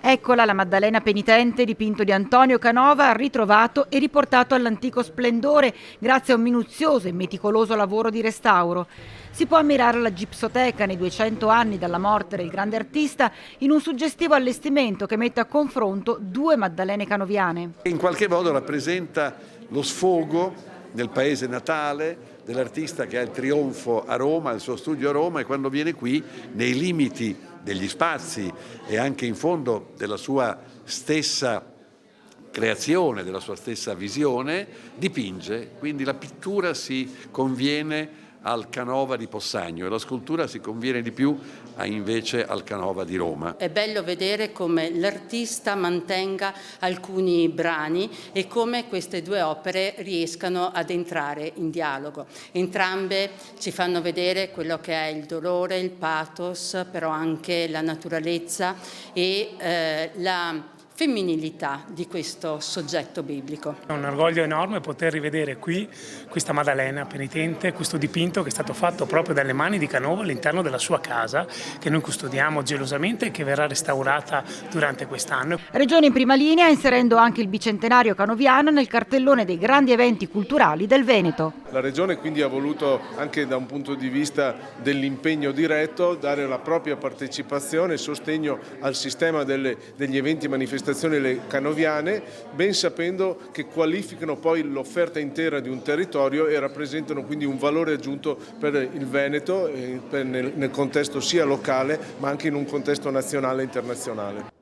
Eccola la Maddalena penitente dipinto di Antonio Canova, ritrovato e riportato all'antico splendore grazie a un minuzioso e meticoloso lavoro di restauro. Si può ammirare la gipsoteca nei 200 anni dalla morte del grande artista in un suggestivo allestimento che mette a confronto due Maddalene canoviane. In qualche modo rappresenta lo sfogo nel paese natale dell'artista che ha il trionfo a Roma, il suo studio a Roma, e quando viene qui, nei limiti degli spazi e anche in fondo della sua stessa creazione, della sua stessa visione, dipinge. Quindi la pittura si conviene al Canova di Possagno e la scultura si conviene di più invece al Canova di Roma. È bello vedere come l'artista mantenga alcuni brani e come queste due opere riescano ad entrare in dialogo. Entrambe ci fanno vedere quello che è il dolore, il pathos, però anche la naturalezza e la femminilità di questo soggetto biblico. È un orgoglio enorme poter rivedere qui questa Maddalena penitente, questo dipinto che è stato fatto proprio dalle mani di Canova all'interno della sua casa, che noi custodiamo gelosamente e che verrà restaurata durante quest'anno. Regione in prima linea inserendo anche il bicentenario canoviano nel cartellone dei grandi eventi culturali del Veneto. La Regione quindi ha voluto, anche da un punto di vista dell'impegno diretto, dare la propria partecipazione e sostegno al sistema degli eventi manifestativi canoviane, ben sapendo che qualificano poi l'offerta intera di un territorio e rappresentano quindi un valore aggiunto per il Veneto nel contesto sia locale ma anche in un contesto nazionale e internazionale.